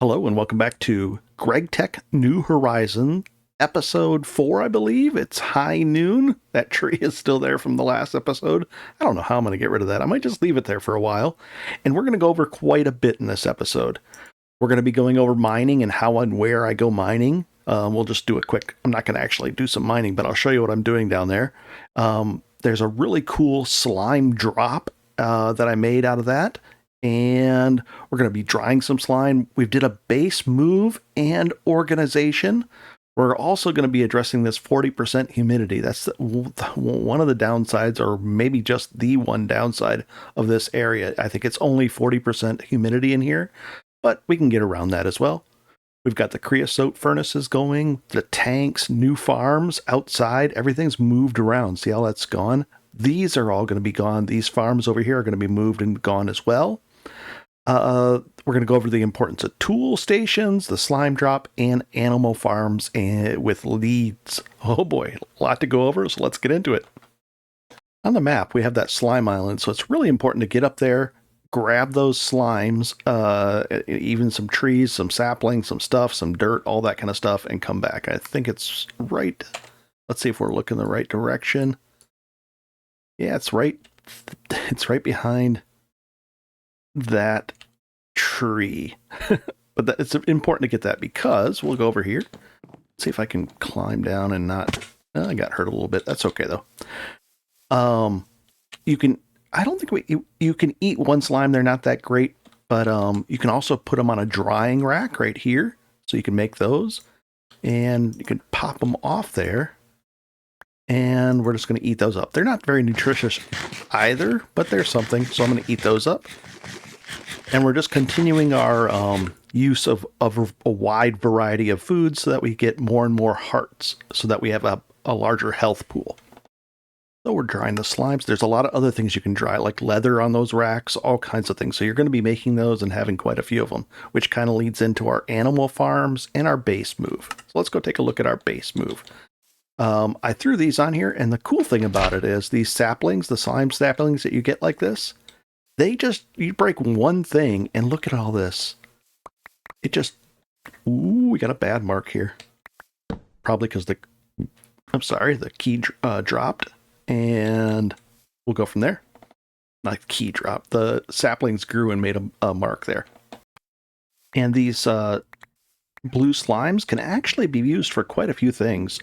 Hello and welcome back to Greg Tech New Horizon, episode 4, I believe. It's high noon. That tree is still there from the last episode. I don't know how I'm going to get rid of that. I might just leave it there for a while. And we're going to go over quite a bit in this episode. We're going to be going over mining and how and where I go mining. We'll just do a quick, I'm not going to actually do some mining, but I'll show you what I'm doing down there. There's a really cool slime drop that I made out of that. And we're going to be drying some slime. We did a base move and organization. We're also going to be addressing this 40% humidity. That's one of the downsides, or maybe just the one downside of this area. I think it's only 40% humidity in here, but we can get around that as well. We've got the creosote furnaces going, the tanks, new farms outside. Everything's moved around. See how that's gone? These are all going to be gone. These farms over here are going to be moved and gone as well. We're going to go over the importance of tool stations, the slime drop, and animal farms with leads. Oh boy, a lot to go over, so let's get into it. On the map, we have that slime island, so it's really important to get up there, grab those slimes, even some trees, some saplings, some stuff, some dirt, all that kind of stuff, and come back. I think it's right. Let's see if we're looking the right direction. Yeah, it's right behind that tree. But it's important to get that because we'll go over here. See if I can climb down and not. I got hurt a little bit. That's okay though. You can. I don't think you can eat one slime. They're not that great, but you can also put them on a drying rack right here, so you can make those, and you can pop them off there. And we're just going to eat those up. They're not very nutritious either, but they're something. So I'm going to eat those up. And we're just continuing our use of a wide variety of foods so that we get more and more hearts, so that we have a larger health pool. So we're drying the slimes. There's a lot of other things you can dry, like leather on those racks, all kinds of things. So you're going to be making those and having quite a few of them, which kind of leads into our animal farms and our base move. So let's go take a look at our base move. I threw these on here, and the cool thing about it is these saplings, the slime saplings that you get like this, you break one thing, and look at all this. We got a bad mark here. Probably because the key dropped, and we'll go from there. Not the key dropped. The saplings grew and made a mark there. And these blue slimes can actually be used for quite a few things.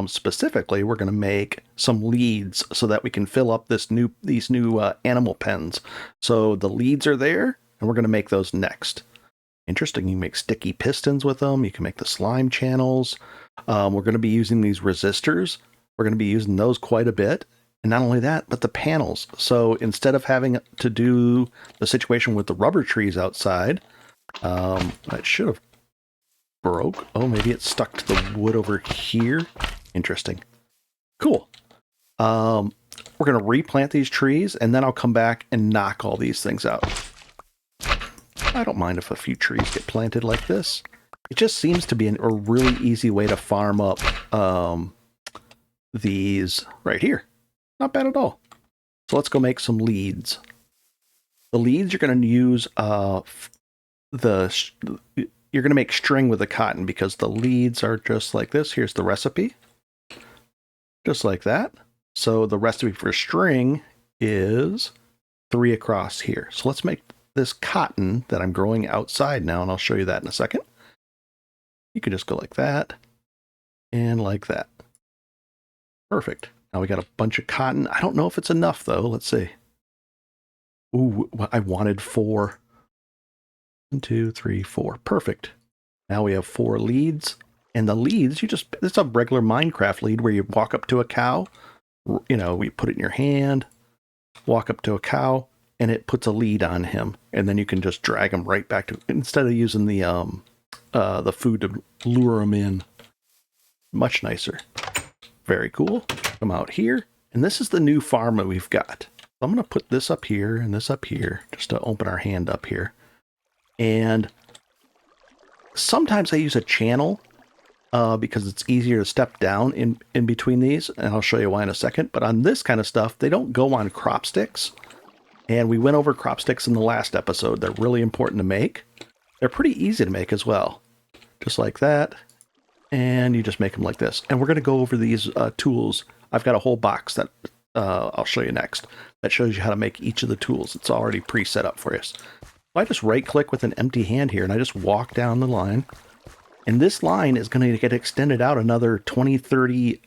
Specifically, we're going to make some leads so that we can fill up these new animal pens. So the leads are there, and we're going to make those next. Interesting. You can make sticky pistons with them. You can make the slime channels. We're going to be using these resistors. We're going to be using those quite a bit. And not only that, but the panels. So instead of having to do the situation with the rubber trees outside, it should have broke. Oh, maybe it's stuck to the wood over here. Interesting. Cool. We're going to replant these trees, and then I'll come back and knock all these things out. I don't mind if a few trees get planted like this. It just seems to be a really easy way to farm up these right here. Not bad at all. So let's go make some leads. The leads you're going to use you're going to make string with the cotton because the leads are just like this. Here's the recipe. Just like that. So the recipe for string is 3 across here. So let's make this cotton that I'm growing outside now, and I'll show you that in a second. You can just go like that and like that. Perfect. Now we got a bunch of cotton. I don't know if it's enough though. Let's see. Ooh, I wanted 4. 1, 2, 3, 4. Perfect. Now we have 4 leads. And the leads, it's a regular Minecraft lead where you walk up to a cow, we put it in your hand, walk up to a cow, and it puts a lead on him. And then you can just drag him right back to, instead of using the food to lure him in. Much nicer. Very cool. Come out here. And this is the new farm that we've got. I'm going to put this up here and this up here just to open our hand up here. And sometimes I use a channel because it's easier to step down in between these, and I'll show you why in a second. But on this kind of stuff, they don't go on crop sticks. And we went over crop sticks in the last episode. They're really important to make. They're pretty easy to make as well. Just like that. And you just make them like this. And we're going to go over these tools. I've got a whole box that I'll show you next that shows you how to make each of the tools. It's already pre-set up for you. So I just right-click with an empty hand here, and I just walk down the line. And this line is going to get extended out another 20, 30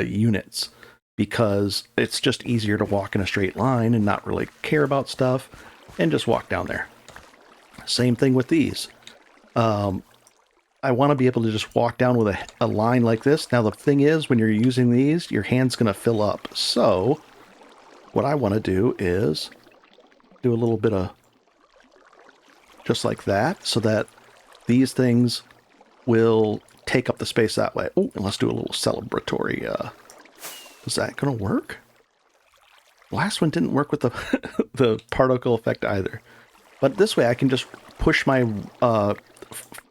units because it's just easier to walk in a straight line and not really care about stuff and just walk down there. Same thing with these. I want to be able to just walk down with a line like this. Now, the thing is, when you're using these, your hand's going to fill up. So what I want to do is do a little bit of just like that so that these things will take up the space that way. Oh, and let's do a little celebratory. Is that going to work? Last one didn't work with the, the particle effect either. But this way I can just push my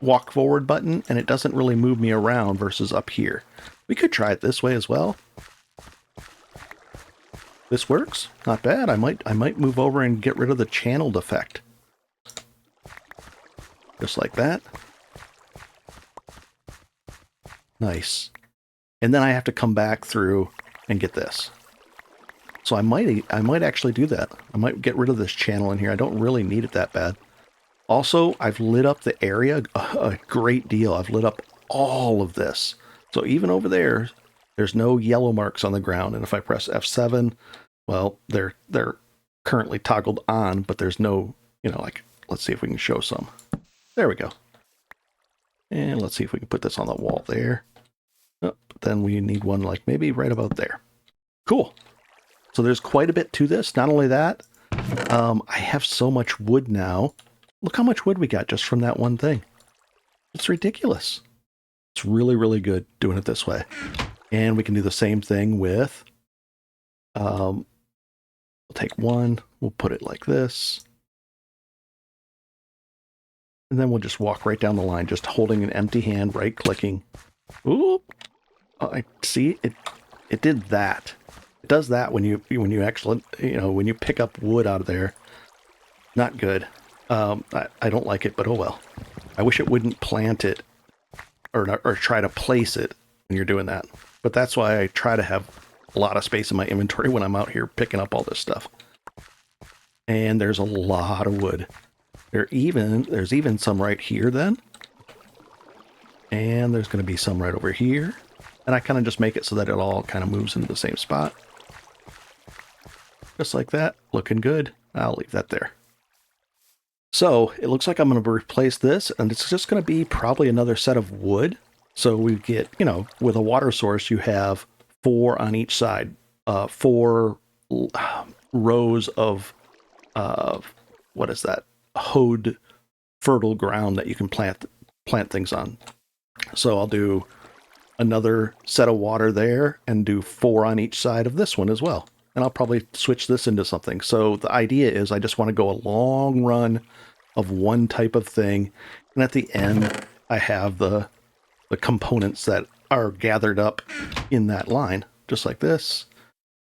walk forward button and it doesn't really move me around versus up here. We could try it this way as well. This works. Not bad. I might move over and get rid of the channeled effect. Just like that. Nice. And then I have to come back through and get this. So I might actually do that. I might get rid of this channel in here. I don't really need it that bad. Also, I've lit up the area a great deal. I've lit up all of this. So even over there, there's no yellow marks on the ground. And if I press F7, well, they're currently toggled on, but there's no, like, let's see if we can show some. There we go. And let's see if we can put this on the wall there. Oh, but then we need one like maybe right about there. Cool. So there's quite a bit to this. Not only that, I have so much wood now. Look how much wood we got just from that one thing. It's ridiculous. It's really, really good doing it this way. And we can do the same thing with, we'll take one, we'll put it like this. And then we'll just walk right down the line, just holding an empty hand, right-clicking. Ooh, I see it did that. It does that when you actually, when you pick up wood out of there. Not good. I don't like it, but oh well. I wish it wouldn't plant it or try to place it when you're doing that. But that's why I try to have a lot of space in my inventory when I'm out here picking up all this stuff. And there's a lot of wood. There's even some right here then. And there's going to be some right over here. And I kind of just make it so that it all kind of moves into the same spot. Just like that. Looking good. I'll leave that there. So it looks like I'm going to replace this, and it's just going to be probably another set of wood. So we get, with a water source, you have 4 on each side, 4 rows of, what is that? Hoed fertile ground that you can plant things on. So I'll do another set of water there and do 4 on each side of this one as well. And I'll probably switch this into something. So the idea is I just want to go a long run of one type of thing. And at the end, I have the components that are gathered up in that line, just like this.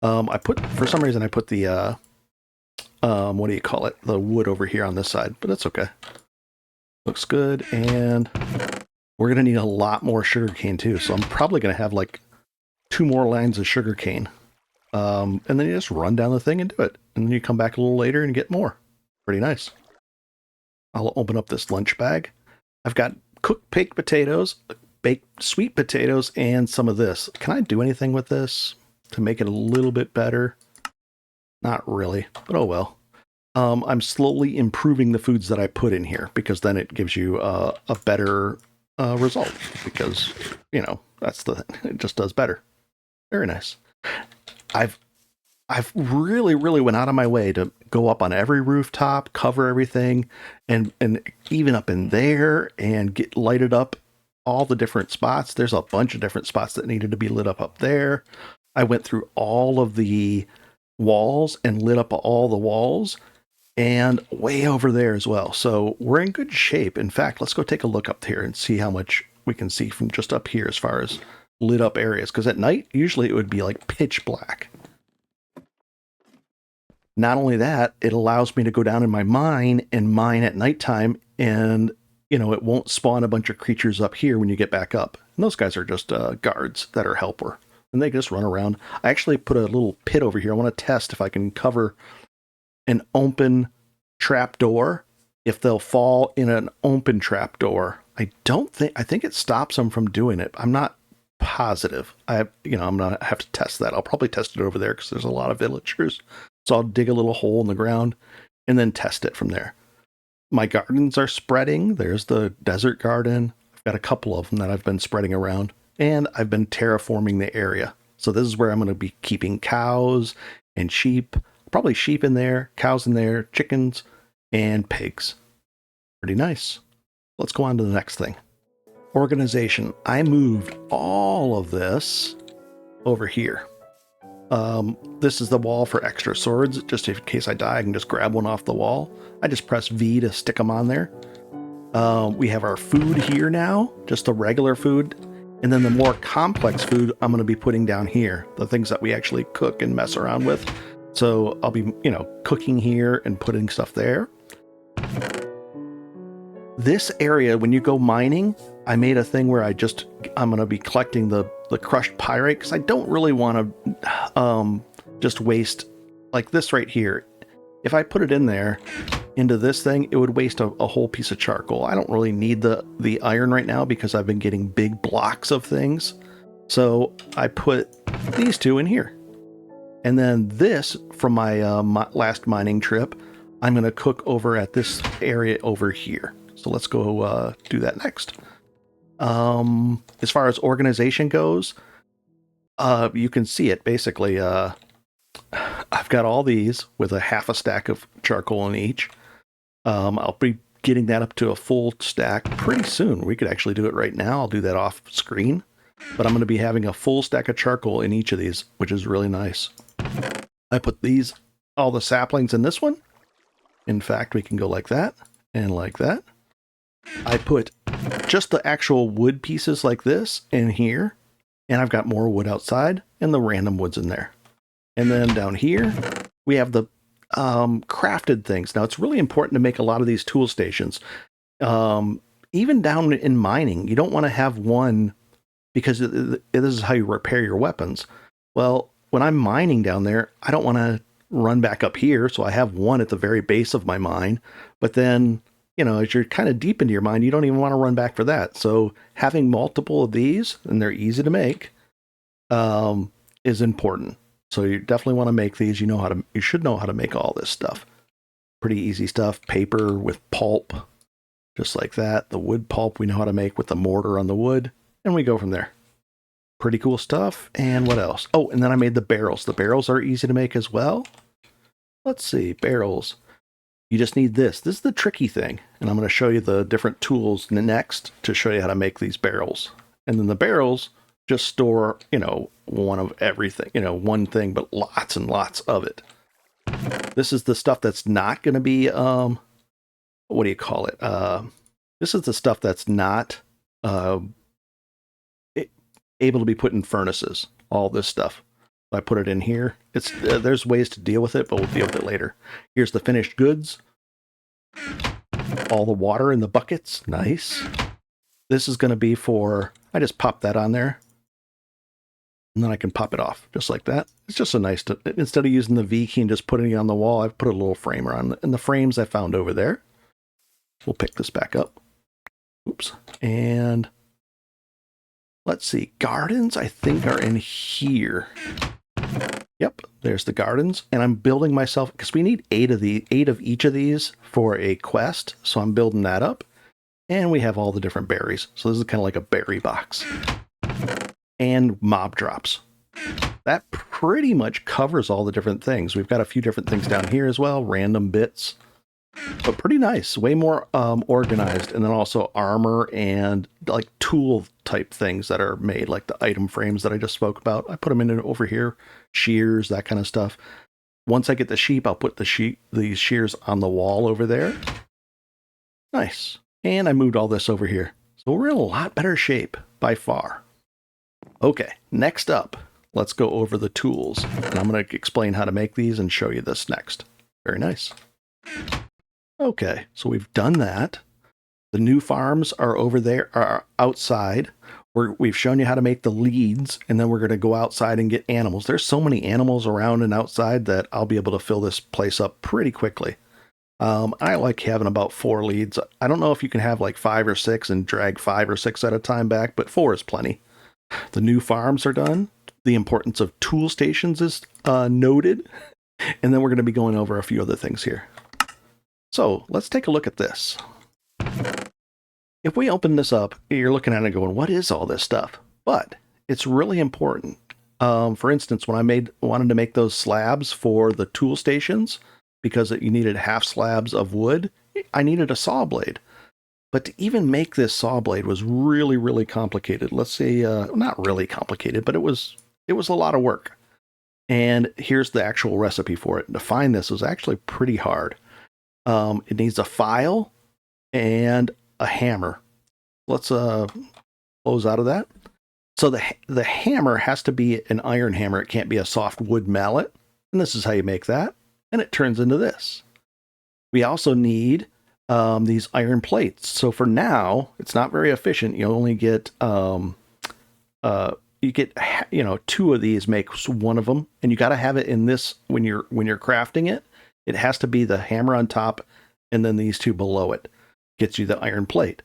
For some reason, I put the, what do you call it? The wood over here on this side, but that's okay. Looks good. And we're going to need a lot more sugarcane too. So I'm probably going to have like 2 more lines of sugarcane. And then you just run down the thing and do it. And then you come back a little later and get more. Pretty nice. I'll open up this lunch bag. I've got cooked baked potatoes, baked sweet potatoes, and some of this. Can I do anything with this to make it a little bit better? Not really, but oh well. I'm slowly improving the foods that I put in here because then it gives you a better result because, that's it just does better. Very nice. I've really, really went out of my way to go up on every rooftop, cover everything, and even up in there and get lighted up all the different spots. There's a bunch of different spots that needed to be lit up there. I went through all of the walls and lit up all the walls and way over there as well. So we're in good shape. In fact, let's go take a look up here and see how much we can see from just up here as far as lit up areas. Because at night, usually it would be like pitch black. Not only that, it allows me to go down in my mine and mine at nighttime and you know, it won't spawn a bunch of creatures up here when you get back up. And those guys are just guards that are helper. And they just run around. I actually put a little pit over here. I want to test if I can cover an open trap door. If they'll fall in an open trap door. I think it stops them from doing it. I'm not positive. I'm gonna have to test that. I'll probably test it over there because there's a lot of villagers. So I'll dig a little hole in the ground and then test it from there. My gardens are spreading. There's the desert garden. I've got a couple of them that I've been spreading around, and I've been terraforming the area. So this is where I'm going to be keeping cows and sheep, probably sheep in there, cows in there, chickens, and pigs. Pretty nice. Let's go on to the next thing. Organization. I moved all of this over here. This is the wall for extra swords. Just in case I die, I can just grab one off the wall. I just press V to stick them on there. We have our food here now, just the regular food. And then the more complex food, I'm going to be putting down here, the things that we actually cook and mess around with. So I'll be, cooking here and putting stuff there. This area, when you go mining, I made a thing where I'm going to be collecting the crushed pyrite because I don't really want to just waste like this right here. If I put it in there into this thing, it would waste a whole piece of charcoal. I don't really need the iron right now because I've been getting big blocks of things. So I put these two in here. And then this, from my last mining trip, I'm going to cook over at this area over here. So let's go do that next. As far as organization goes, you can see it basically. I've got all these with a half a stack of charcoal in each. I'll be getting that up to a full stack pretty soon. We could actually do it right now. I'll do that off screen, but I'm going to be having a full stack of charcoal in each of these, which is really nice. I put all the saplings in this one. In fact, we can go like that and like that. I put just the actual wood pieces like this in here, and I've got more wood outside and the random woods in there. And then down here, we have the crafted things. Now, it's really important to make a lot of these tool stations. Even down in mining, you don't want to have one because this is how you repair your weapons. Well, when I'm mining down there, I don't want to run back up here, so I have one at the very base of my mine. But then, as you're kind of deep into your mine, you don't even want to run back for that. So having multiple of these, and they're easy to make, is important. So you definitely want to make these. You should know how to make all this stuff. Pretty easy stuff. Paper with pulp, just like that. The wood pulp we know how to make with the mortar on the wood, and we go from there. Pretty cool stuff. And what else? Oh, and then I made the barrels. The barrels are easy to make as well. Let's see, barrels. You just need this. This is the tricky thing. And I'm going to show you the different tools next to show you how to make these barrels. And then the barrels just store, one of everything, one thing, but lots and lots of it. This is the stuff that's not going to be, what do you call it? This is the stuff that's not able to be put in furnaces. All this stuff. I put it in here. It's there's ways to deal with it, but we'll deal with it later. Here's the finished goods. All the water in the buckets. Nice. This is going to be for, I just pop that on there. And then I can pop it off just like that. It's just a nice, instead of using the V key and just putting it on the wall, I've put a little framer on. And the frames I found over there. We'll pick this back up. Oops. And let's see. Gardens, I think, are in here. Yep, there's the gardens. And I'm building myself, because we need 8 of each of these for a quest. So I'm building that up. And we have all the different berries. So this is kind of like a berry box. And mob drops. That pretty much covers all the different things. We've got a few different things down here as well, random bits. But pretty nice, way more organized. And then also armor and like tool type things that are made, like the item frames that I just spoke about. I put them in over here, shears, that kind of stuff. Once I get the sheep, I'll put these shears on the wall over there. Nice. And I moved all this over here. So we're in a lot better shape by far. Okay, next up, let's go over the tools. And I'm going to explain how to make these and show you this next. Very nice. Okay, so we've done that. The new farms are over there, are outside. We've shown you how to make the leads, and then we're going to go outside and get animals. There's so many animals around and outside that I'll be able to fill this place up pretty quickly. I like having about 4 leads. I don't know if you can have like 5 or 6 and drag 5 or 6 at a time back, but 4 is plenty. The new farms are done. The importance of tool stations is noted. And then we're going to be going over a few other things here. So let's take a look at this. If we open this up, you're looking at it going, what is all this stuff? But it's really important. For instance, when I wanted to make those slabs for the tool stations, because you needed half slabs of wood, I needed a saw blade. But to even make this saw blade was really, really complicated. Let's say, not really complicated, but it was a lot of work. And here's the actual recipe for it. To find this was actually pretty hard. It needs a file and a hammer. Let's close out of that. So the hammer has to be an iron hammer. It can't be a soft wood mallet. And this is how you make that. And it turns into this. We also need these iron plates. So for now, it's not very efficient. You only get you get 2 of these makes one of them, and you got to have it in this when you're crafting it. It has to be the hammer on top, and then these 2 below it gets you the iron plate.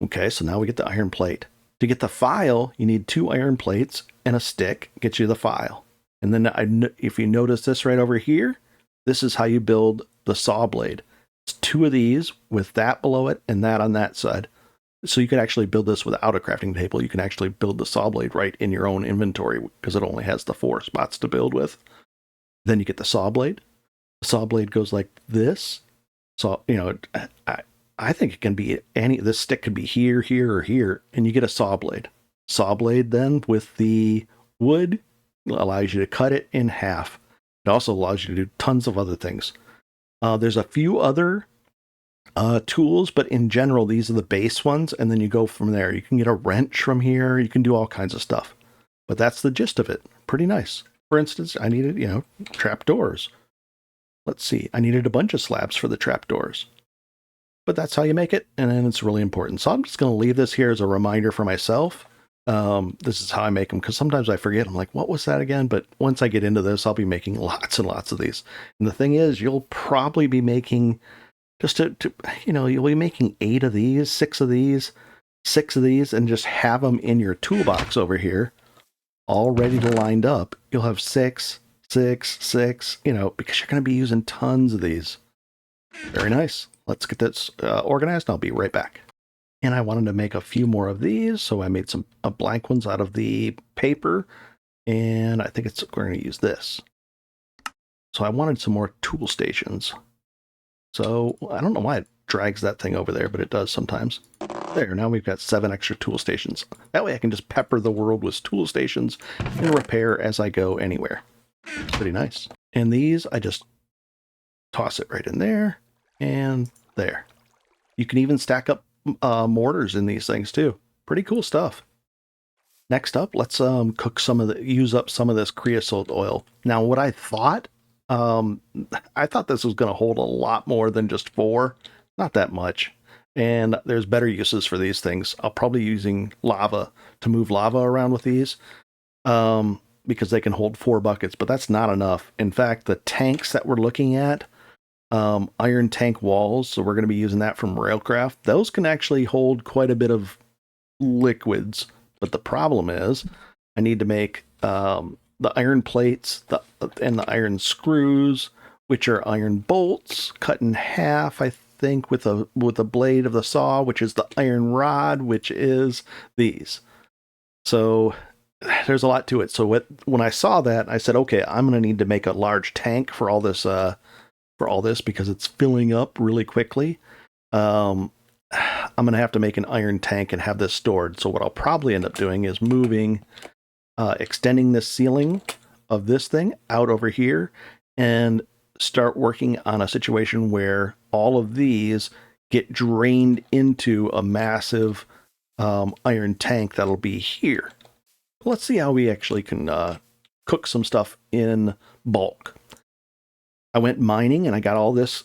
Okay, so now we get the iron plate. To get the file, you need 2 iron plates and a stick. Gets you the file. And then if you notice this right over here, this is how you build the saw blade. It's 2 of these with that below it and that on that side. So you could actually build this without a crafting table. You can actually build the saw blade right in your own inventory because it only has the 4 spots to build with. Then you get the saw blade. The saw blade goes like this. So, I think it can be this stick could be here, here, or here, and you get a saw blade. Saw blade then with the wood allows you to cut it in half. It also allows you to do tons of other things. There's a few other tools, but in general, these are the base ones, and then you go from there. You can get a wrench from here. You can do all kinds of stuff. But that's the gist of it. Pretty nice. For instance, I needed, trapdoors. Let's see. I needed a bunch of slabs for the trapdoors. But that's how you make it, and then it's really important. So I'm just going to leave this here as a reminder for myself. This is how I make them, because sometimes I forget. I'm like, what was that again? But once I get into this, I'll be making lots and lots of these. And the thing is, you'll probably be making you'll be making 8 of these, 6 of these, 6 of these, and just have them in your toolbox over here, all ready to lined up. You'll have 6, 6, 6, because you're going to be using tons of these. Very nice. Let's get this organized, and I'll be right back. And I wanted to make a few more of these, so I made some blank ones out of the paper, and I think we're going to use this. So I wanted some more tool stations. So I don't know why it drags that thing over there, but it does sometimes. There, now we've got 7 extra tool stations. That way I can just pepper the world with tool stations and repair as I go anywhere. Pretty nice. And these, I just toss it right in there and there. You can even stack up mortars in these things too. Pretty cool stuff. Next up, let's use up some of this creosote oil. Now, what I thought this was going to hold a lot more than just 4, not that much. And there's better uses for these things. I'll probably be using lava to move lava around with these, because they can hold 4 buckets, but that's not enough. In fact, the tanks that we're looking at, iron tank walls, so we're going to be using that from Railcraft. Those can actually hold quite a bit of liquids, but the problem is I need to make the iron plates and the iron screws, which are iron bolts cut in half, I think, with a blade of the saw, which is the iron rod, which is these. So there's a lot to it. So when I saw that, I said, okay, I'm going to need to make a large tank for all this because it's filling up really quickly. I'm going to have to make an iron tank and have this stored. So what I'll probably end up doing is extending the ceiling of this thing out over here and start working on a situation where all of these get drained into a massive iron tank that'll be here. Let's see how we actually can cook some stuff in bulk. I went mining and I got all this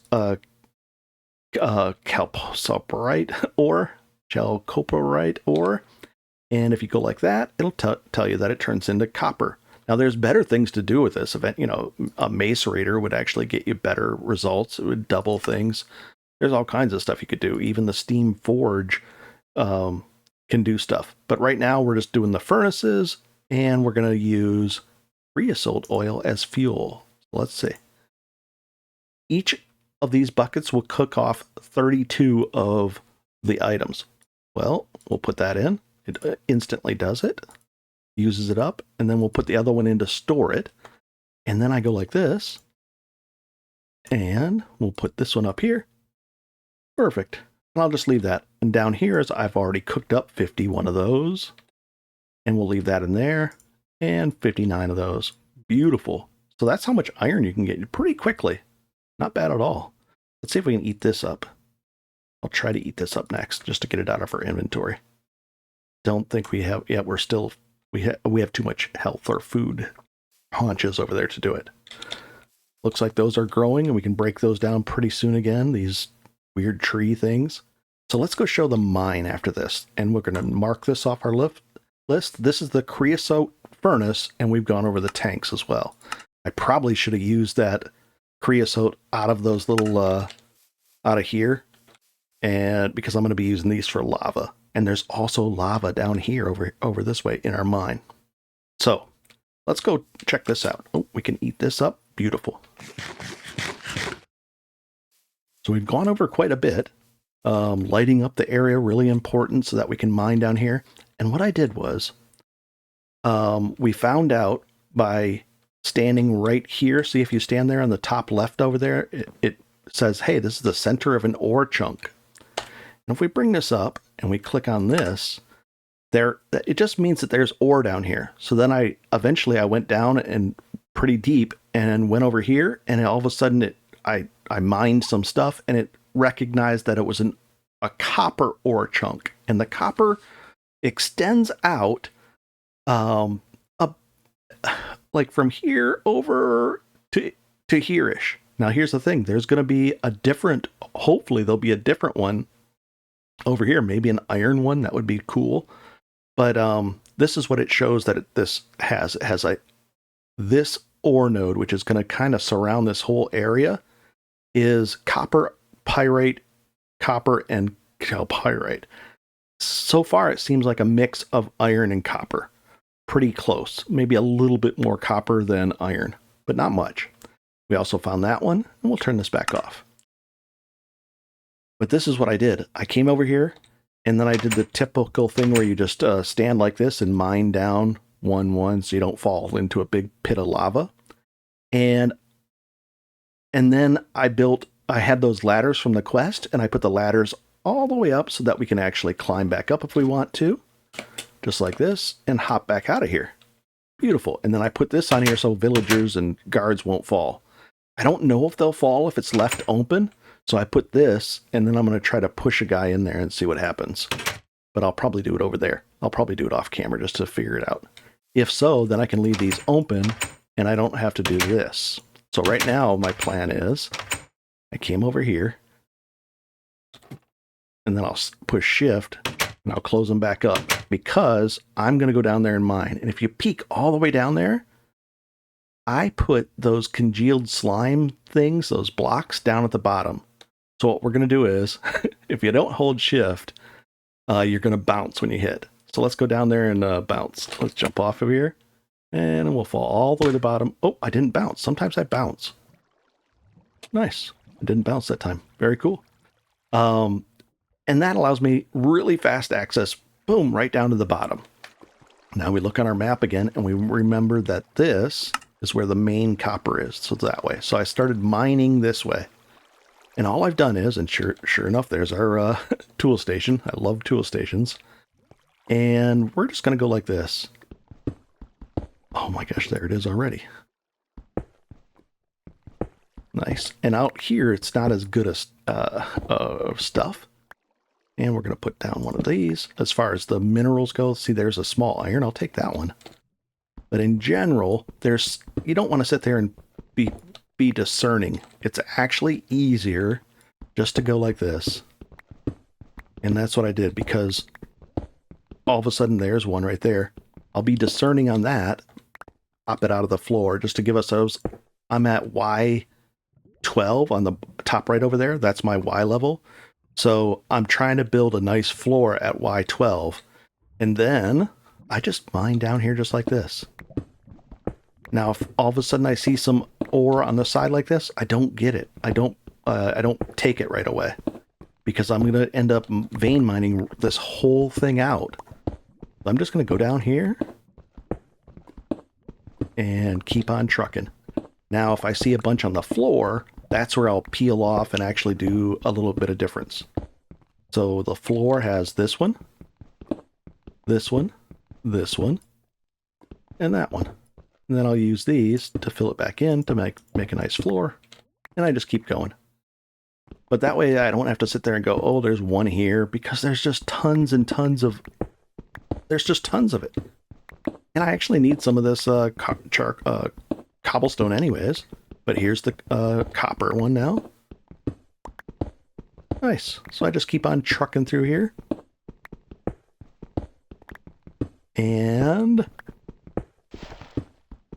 chalcopyrite ore, chalcopyrite ore. And if you go like that, it'll tell you that it turns into copper. Now, there's better things to do with this event. You know, a macerator would actually get you better results. It would double things. There's all kinds of stuff you could do. Even the steam forge can do stuff. But right now, we're just doing the furnaces, and we're going to use creosote oil as fuel. Let's see. Each of these buckets will cook off 32 of the items. Well, we'll put that in. It instantly does it, uses it up, and then we'll put the other one in to store it. And then I go like this, and we'll put this one up here. Perfect. And I'll just leave that. And down here is I've already cooked up 51 of those, and we'll leave that in there, and 59 of those. Beautiful. So that's how much iron you can get pretty quickly. Not bad at all. Let's see if we can eat this up. I'll try to eat this up next, just to get it out of our inventory. Don't think we have, yeah, we have too much health or food haunches over there to do it. Looks like those are growing, and we can break those down pretty soon again, these weird tree things. So let's go show the mine after this, and we're going to mark this off our list. This is the creosote furnace, and we've gone over the tanks as well. I probably should have used that creosote out of those little, out of here, and because I'm going to be using these for lava. And there's also lava down here over this way in our mine. So let's go check this out. Oh, we can eat this up. Beautiful. So we've gone over quite a bit. Lighting up the area, really important so that we can mine down here. And what I did was, we found out by standing right here. See, if you stand there on the top left over there, it says, hey, this is the center of an ore chunk. And if we bring this up and we click on this, it just means that there's ore down here. So then I went down and pretty deep and went over here, and all of a sudden I mined some stuff, and it recognized that it was a copper ore chunk, and the copper extends out like from here over to here-ish. Now here's the thing, there's going to be hopefully there'll be a different one over here, maybe an iron one. That would be cool. But this is what it shows that this has. It has this ore node, which is going to kind of surround this whole area, is copper, pyrite, copper, and chalcopyrite. So far, it seems like a mix of iron and copper. Pretty close. Maybe a little bit more copper than iron, but not much. We also found that one, and we'll turn this back off. But this is what I did. I came over here, and then I did the typical thing where you just stand like this and mine down 1-1 so you don't fall into a big pit of lava. And then I had those ladders from the quest, and I put the ladders all the way up so that we can actually climb back up if we want to, just like this, and hop back out of here. Beautiful. And then I put this on here so villagers and guards won't fall. I don't know if they'll fall if it's left open. So I put this, and then I'm going to try to push a guy in there and see what happens. But I'll probably do it over there. I'll probably do it off camera just to figure it out. If so, then I can leave these open, and I don't have to do this. So right now, my plan is, I came over here, and then I'll push shift, and I'll close them back up, because I'm going to go down there and mine. And if you peek all the way down there, I put those congealed slime things, those blocks, down at the bottom. So what we're going to do is, if you don't hold shift, you're going to bounce when you hit. So let's go down there and bounce. Let's jump off of here, and we'll fall all the way to the bottom. Oh, I didn't bounce. Sometimes I bounce. Nice. I didn't bounce that time. Very cool. And that allows me really fast access, boom, right down to the bottom. Now we look on our map again, and we remember that this is where the main copper is. So that way. So I started mining this way. And all I've done is, and sure enough, there's our tool station. I love tool stations. And we're just going to go like this. Oh my gosh, there it is already. Nice. And out here, it's not as good as stuff. And we're going to put down one of these. As far as the minerals go, see, there's a small iron. I'll take that one. But in general, you don't want to sit there and be discerning. It's actually easier just to go like this. And that's what I did, because all of a sudden there's one right there. I'll be discerning on that, pop it out of the floor just to give us those. I'm at Y12 on the top right over there. That's my Y level. So I'm trying to build a nice floor at Y12. And then I just mine down here just like this. Now, if all of a sudden I see some ore on the side like this, I don't get it. I don't take it right away, because I'm going to end up vein mining this whole thing out. I'm just going to go down here and keep on trucking. Now, if I see a bunch on the floor, that's where I'll peel off and actually do a little bit of difference. So the floor has this one, this one, this one, and that one. And then I'll use these to fill it back in to make a nice floor. And I just keep going. But that way I don't have to sit there and go, oh, there's one here, because there's just tons and tons of... There's just tons of it. And I actually need some of this cobblestone anyways. But here's the copper one now. Nice. So I just keep on trucking through here. And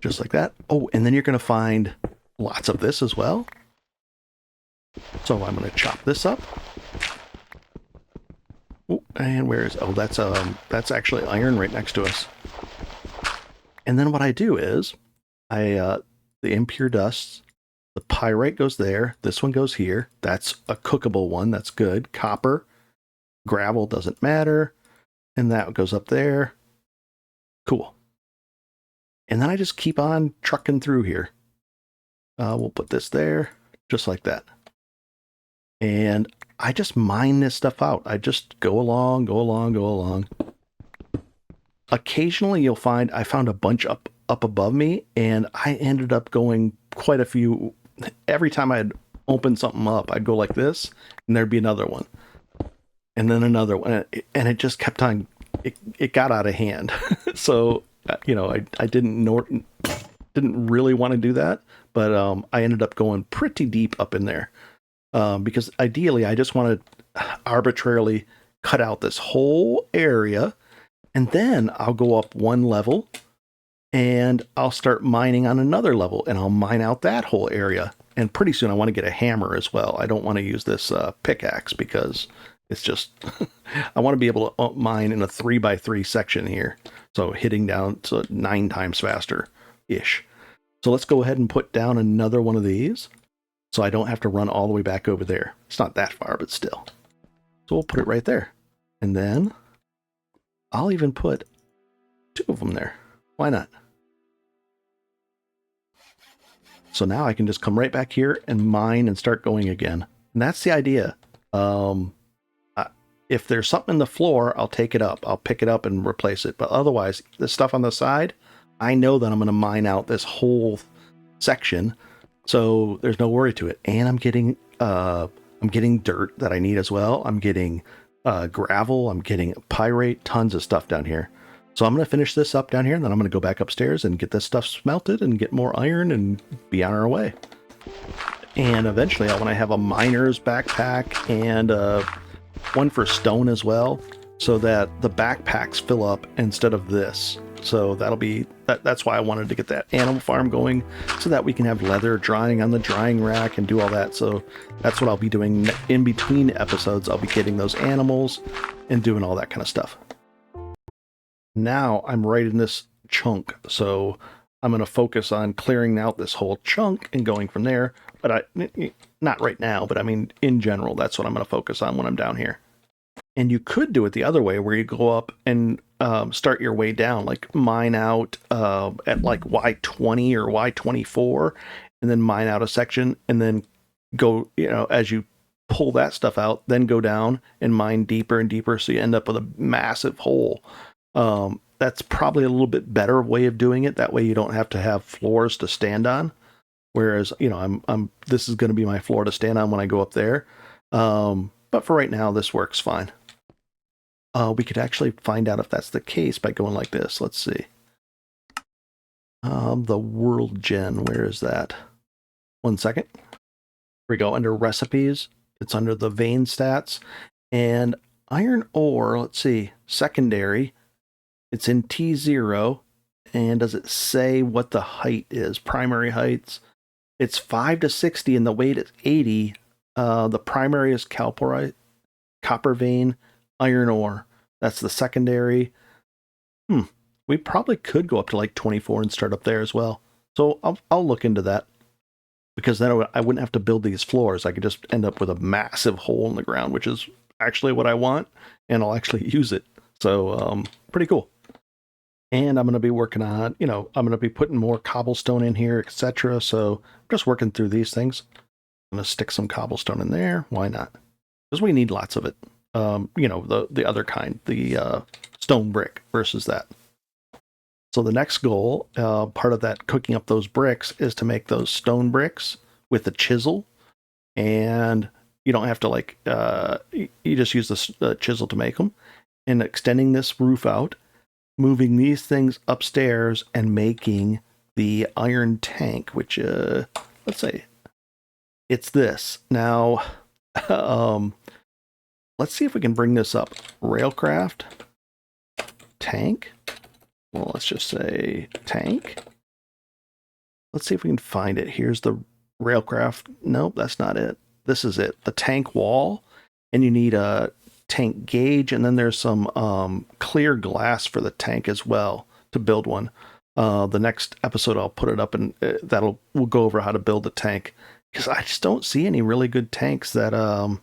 just like that. Oh, and then you're going to find lots of this as well. So I'm going to chop this up. Oh, and where is... Oh, that's actually iron right next to us. And then what I do is, the impure dusts, the pyrite goes there, this one goes here. That's a cookable one, that's good. Copper, gravel doesn't matter, and that goes up there. Cool. And then I just keep on trucking through here. We'll put this there, just like that. And I just mine this stuff out. I just go along, go along, go along. Occasionally you'll find I found a bunch up above me, and I ended up going quite a few. Every time I'd open something up, I'd go like this, and there'd be another one. And then another one. And it just kept on, it got out of hand. So, you know, I didn't really want to do that, but I ended up going pretty deep up in there. Because ideally I just want to arbitrarily cut out this whole area, and then I'll go up one level and I'll start mining on another level, and I'll mine out that whole area. And pretty soon I want to get a hammer as well. I don't want to use this pickaxe, because it's just I want to be able to mine in a 3x3 section here, so hitting down to 9 times faster ish. So let's go ahead and put down another one of these, so I don't have to run all the way back over there. It's not that far, but still. So we'll put it right there. And then I'll even put 2 of them there. Why not? So now I can just come right back here and mine and start going again. And that's the idea. If there's something in the floor, I'll take it up. I'll pick it up and replace it. But otherwise, the stuff on the side, I know that I'm going to mine out this whole section. So there's no worry to it. And I'm getting dirt that I need as well. I'm getting gravel. I'm getting pyrite, tons of stuff down here. So I'm going to finish this up down here, and then I'm going to go back upstairs and get this stuff smelted and get more iron and be on our way. And eventually I want to have a miner's backpack and one for stone as well, so that the backpacks fill up instead of this. So that'll be that's why I wanted to get that animal farm going, so that we can have leather drying on the drying rack and do all that. So that's what I'll be doing in between episodes. I'll be getting those animals and doing all that kind of stuff. Now I'm right in this chunk, so I'm going to focus on clearing out this whole chunk and going from there. But not right now, but I mean, in general, that's what I'm going to focus on when I'm down here. And you could do it the other way, where you go up and start your way down, like mine out at like Y20 or Y24, and then mine out a section, and then go, you know, as you pull that stuff out, then go down and mine deeper and deeper, so you end up with a massive hole. That's probably a little bit better way of doing it. That way you don't have to have floors to stand on. Whereas, you know, this is going to be my floor to stand on when I go up there. But for right now, this works fine. We could actually find out if that's the case by going like this. Let's see. The world gen, where is that? 1 second. Here we go, under recipes. It's under the vein stats. And iron ore, let's see, secondary, it's in T0. And does it say what the height is? Primary heights. It's 5 to 60 and the weight is 80. The primary is calporite, copper vein, iron ore. That's the secondary. We probably could go up to like 24 and start up there as well. So I'll look into that, because then I wouldn't have to build these floors. I could just end up with a massive hole in the ground, which is actually what I want, and I'll actually use it. So pretty cool. And I'm going to be working on, I'm going to be putting more cobblestone in here, etc. So I'm just working through these things. I'm going to stick some cobblestone in there. Why not? Because we need lots of it. The other kind, the stone brick versus that. So the next goal, part of that cooking up those bricks, is to make those stone bricks with a chisel. And you don't have to you just use the chisel to make them. And extending this roof out, moving these things upstairs, and making the iron tank, which, let's say, it's this. Now, let's see if we can bring this up. Railcraft, tank. Well, let's just say tank. Let's see if we can find it. Here's the railcraft. Nope, that's not it. This is it. The tank wall. And you need a tank gauge. And then there's some clear glass for the tank as well to build one. The next episode, I'll put it up, and we'll go over how to build a tank. Because I just don't see any really good tanks that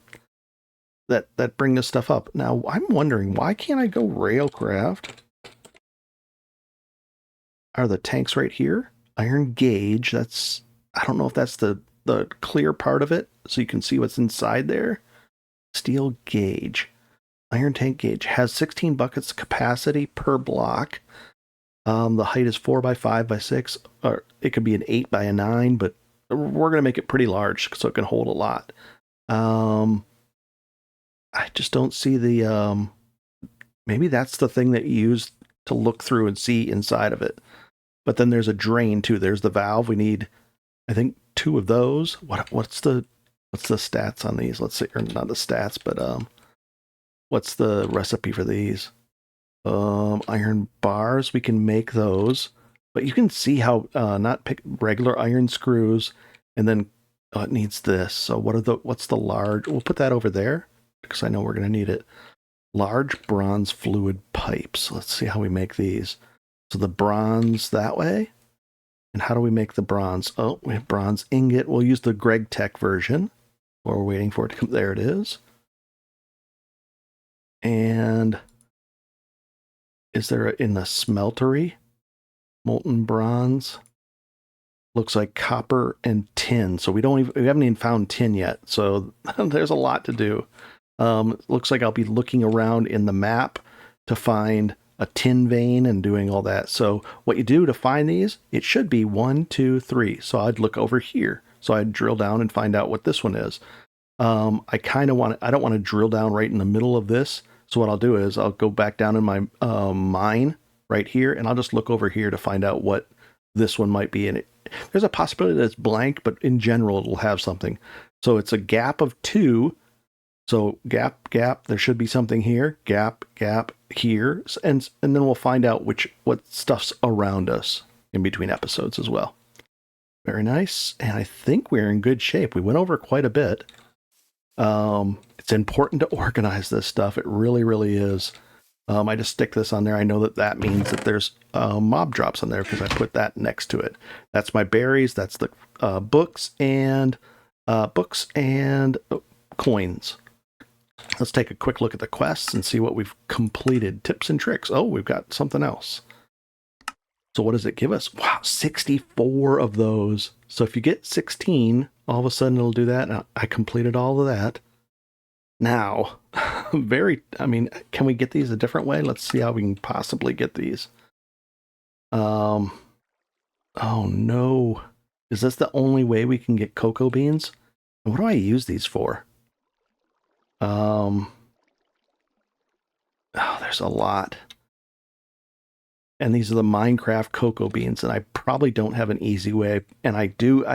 bring this stuff up. Now, I'm wondering, why can't I go railcraft? Are the tanks right here? Iron gauge, that's, I don't know if that's the clear part of it, so you can see what's inside there. Steel gauge. Iron tank gauge has 16 buckets capacity per block. The height is 4 by 5 by 6, or it could be an 8 by a 9, but we're going to make it pretty large so it can hold a lot. I just don't see the, maybe that's the thing that you use to look through and see inside of it. But then there's a drain too. There's the valve. We need, I think, 2 of those. What's the stats on these? Let's see, or not the stats, but what's the recipe for these? Iron bars. We can make those, but you can see how not pick regular iron screws, and then it needs this. So what's the large? We'll put that over there because I know we're going to need it. Large bronze fluid pipes. Let's see how we make these. So the bronze that way. And how do we make the bronze? Oh, we have bronze ingot. We'll use the Greg Tech version. While we're waiting for it to come. There it is. And is there in the smeltery? Molten bronze. Looks like copper and tin. So we haven't even found tin yet. So there's a lot to do. Looks like I'll be looking around in the map to find a tin vein and doing all that. So what you do to find these, it should be 1, 2, 3. So I'd look over here. So I'd drill down and find out what this one is. I don't want to drill down right in the middle of this. So what I'll do is I'll go back down in my mine right here, and I'll just look over here to find out what this one might be in it. There's a possibility that it's blank, but in general, it'll have something. So it's a gap of 2. So gap, there should be something here, gap here, and then we'll find out what stuff's around us in between episodes as well. Very nice, and I think we're in good shape. We went over quite a bit. It's important to organize this stuff. It really, really is. I just stick this on there. I know that means that there's mob drops on there because I put that next to it. That's my berries. That's the books and coins. Let's take a quick look at the quests and see what we've completed. Tips and tricks. Oh, we've got something else. So what does it give us? Wow, 64 of those. So if you get 16, all of a sudden it'll do that. Now, I completed all of that. Now, can we get these a different way? Let's see how we can possibly get these. Oh no. Is this the only way we can get cocoa beans? And what do I use these for? There's a lot. And these are the Minecraft cocoa beans, and I probably don't have an easy way. And I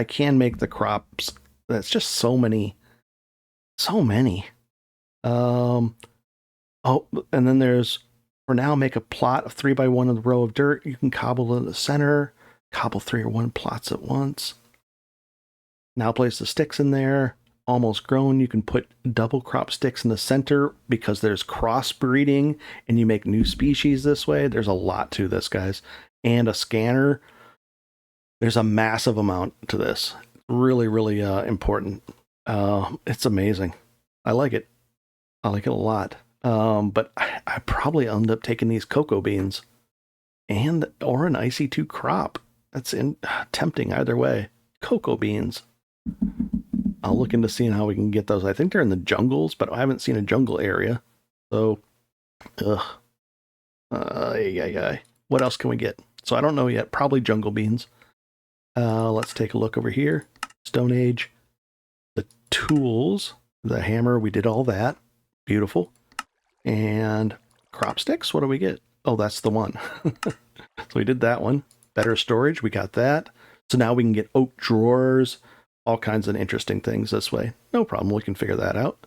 can make the crops. That's just so many So many. Oh, and then there's, for now, make a plot of 3x1 of the row of dirt. You can cobble in the center, cobble 3 or 1 plots at once. Now place the sticks in there. Almost grown, you can put double crop sticks in the center because there's crossbreeding and you make new species this way. There's a lot to this, guys. And a scanner. There's a massive amount to this. Really, really important. It's amazing. I like it. I like it a lot. But I probably end up taking these cocoa beans or an IC2 crop. That's tempting either way. Cocoa beans. I'll look into seeing how we can get those. I think they're in the jungles, but I haven't seen a jungle area. So, what else can we get? So I don't know yet. Probably jungle beans. Let's take a look over here. Stone Age. The tools. The hammer. We did all that. Beautiful. And crop sticks. What do we get? Oh, that's the one. So we did that one. Better storage. We got that. So now we can get oak drawers. All kinds of interesting things this way. No problem. We can figure that out.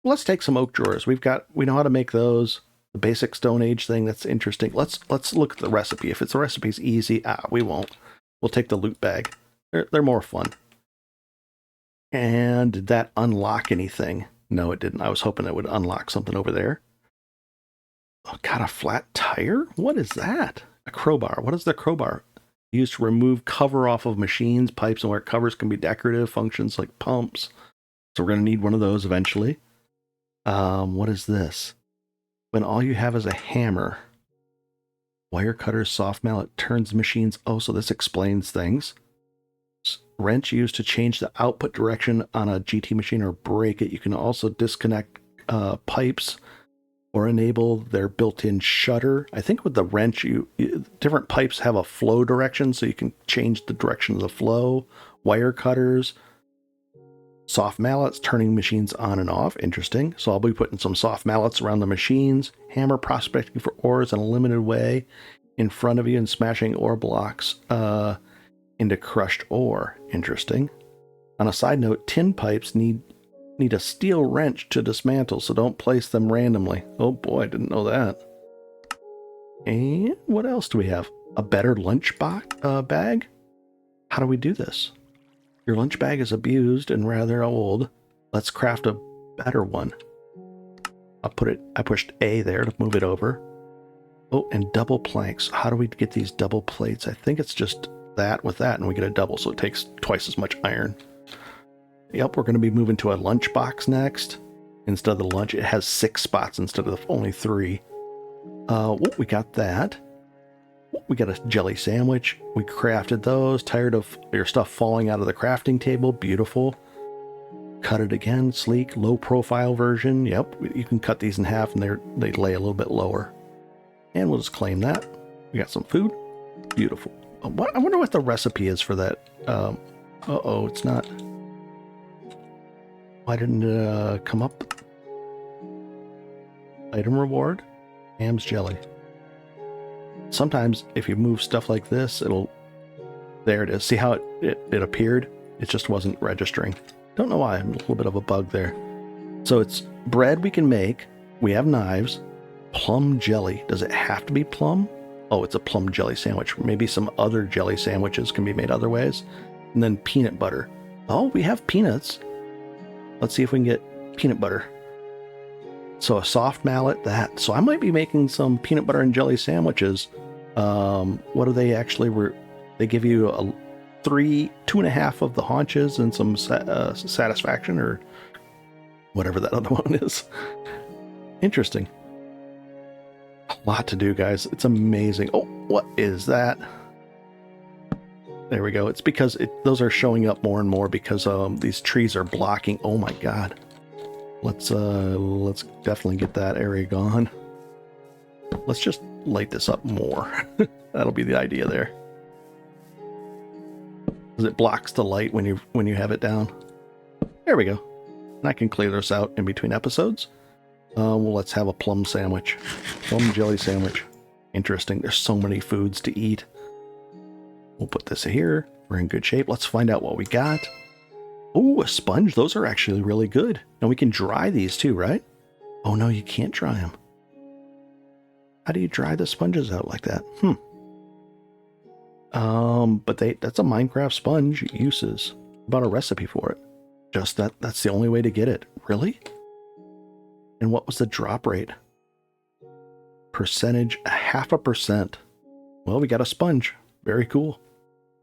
Let's take some oak drawers. We know how to make those. The basic Stone Age thing. That's interesting. Let's look at the recipe. If the recipe's easy, we won't. We'll take the loot bag. They're more fun. And did that unlock anything? No, it didn't. I was hoping it would unlock something over there. Oh, got a flat tire? What is that? A crowbar. What is the crowbar? Used to remove cover off of machines, pipes, and where covers can be decorative functions like pumps. So we're going to need one of those eventually. What is this? When all you have is a hammer. Wire cutter, soft mallet, turns machines. Oh, so this explains things. Wrench used to change the output direction on a GT machine or break it. You can also disconnect pipes or enable their built-in shutter. I think with the wrench, different pipes have a flow direction, so you can change the direction of the flow. Wire cutters, soft mallets, turning machines on and off. Interesting. So I'll be putting some soft mallets around the machines. Hammer, prospecting for ores in a limited way in front of you and smashing ore blocks into crushed ore. Interesting. On a side note, tin pipes need a steel wrench to dismantle, so don't place them randomly. Oh boy, I didn't know that. And what else do we have? A better lunch bag? How do we do this? Your lunch bag is abused and rather old. Let's craft a better one. I pushed A there to move it over. Oh, and double planks. How do we get these double plates? I think it's just that with that, and we get a double, so it takes twice as much iron. Yep, we're going to be moving to a lunch box next. Instead of the lunch, it has 6 spots instead of only 3. We got that. We got a jelly sandwich. We crafted those. Tired of your stuff falling out of the crafting table. Beautiful. Cut it again. Sleek, low profile version. Yep, you can cut these in half and they lay a little bit lower. And we'll just claim that. We got some food. Beautiful. I wonder what the recipe is for that. It's not. Why didn't it come up? Item reward. Ham's jelly. Sometimes if you move stuff like this, there it is. See how it appeared? It just wasn't registering. Don't know why. A little bit of a bug there. So it's bread we can make. We have knives. Plum jelly. Does it have to be plum? Oh, it's a plum jelly sandwich. Maybe some other jelly sandwiches can be made other ways. And then peanut butter. Oh, we have peanuts. Let's see if we can get peanut butter. So a soft mallet, that. So I might be making some peanut butter and jelly sandwiches. What do they actually they give you 2.5 of the haunches and some satisfaction or whatever that other one is. Interesting. A lot to do, guys. It's amazing. Oh, what is that? There we go. It's because those are showing up more and more because these trees are blocking. Oh my god. Let's definitely get that area gone. Let's just light this up more. That'll be the idea there. Because it blocks the light when you have it down. There we go. And I can clear this out in between episodes. Well, let's have a plum sandwich. Plum jelly sandwich. Interesting. There's so many foods to eat. We'll put this here. We're in good shape. Let's find out what we got. Oh, a sponge. Those are actually really good. And we can dry these too, right? Oh no, you can't dry them. How do you dry the sponges out like that? But that's a Minecraft sponge uses. About a recipe for it. Just that's the only way to get it. Really? And what was the drop rate? Percentage, 0.5%. Well, we got a sponge. Very cool.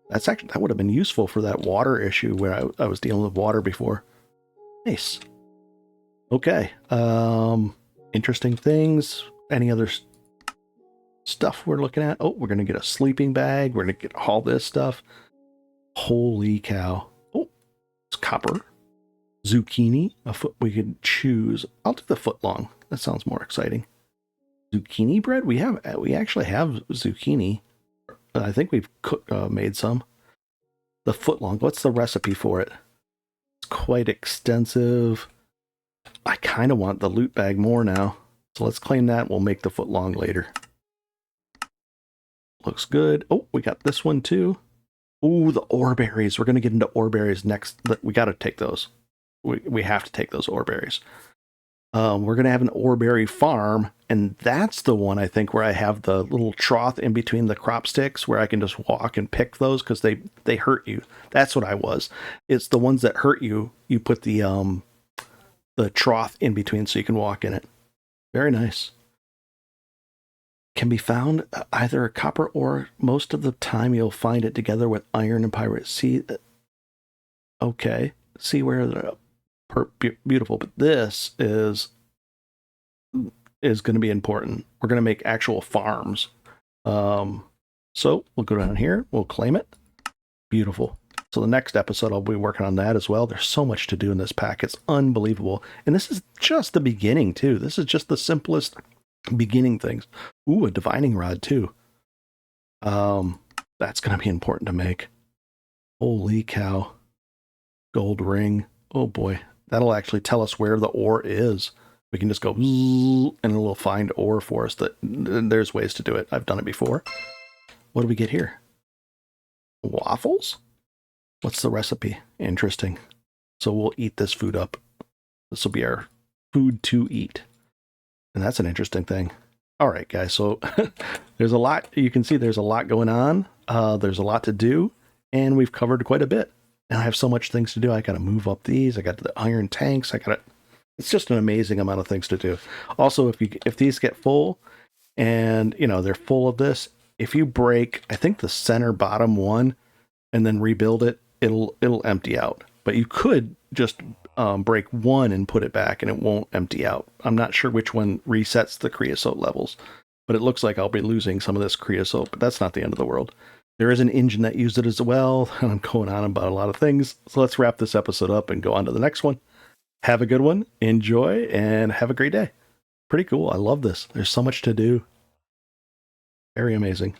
That would have been useful for that water issue where I was dealing with water before. Nice. Okay. Interesting things. Any other stuff we're looking at? Oh, we're going to get a sleeping bag. We're going to get all this stuff. Holy cow. Oh, it's copper. Zucchini. A foot we could choose. I'll do the foot long. That sounds more exciting. Zucchini bread? We actually have zucchini. I think we've made some. The foot long. What's the recipe for it? It's quite extensive. I kind of want the loot bag more now. So let's claim that. We'll make the foot long later. Looks good. Oh, we got this one too. Oh, the ore berries. We're going to get into ore berries next. We got to take those. We have to take those ore berries. We're going to have an ore berry farm, and that's the one I think where I have the little trough in between the crop sticks where I can just walk and pick those because they hurt you. That's what I was. It's the ones that hurt you. You put the trough in between so you can walk in it. Very nice. Can be found either a copper ore. Most of the time you'll find it together with iron and pyrite. See, okay. See where the beautiful, but this is going to be important. We're going to make actual farms. So we'll go down here. We'll claim it. Beautiful. So the next episode, I'll be working on that as well. There's so much to do in this pack. It's unbelievable. And this is just the beginning, too. This is just the simplest beginning things. Ooh, a divining rod, too. That's going to be important to make. Holy cow. Gold ring. Oh, boy. That'll actually tell us where the ore is. We can just go and it'll find ore for us. There's ways to do it. I've done it before. What do we get here? Waffles? What's the recipe? Interesting. So we'll eat this food up. This will be our food to eat. And that's an interesting thing. All right, guys. So there's a lot. You can see there's a lot going on. There's a lot to do. And we've covered quite a bit. And I have so much things to do. I got to move up these. I got the iron tanks. It's just an amazing amount of things to do. Also, if these get full and, they're full of this, if you break, I think the center bottom one and then rebuild it, it'll empty out. But you could just break one and put it back and it won't empty out. I'm not sure which one resets the creosote levels, but it looks like I'll be losing some of this creosote, but that's not the end of the world. There is an engine that used it as well. I'm going on about a lot of things. So let's wrap this episode up and go on to the next one. Have a good one. Enjoy and have a great day. Pretty cool. I love this. There's so much to do. Very amazing.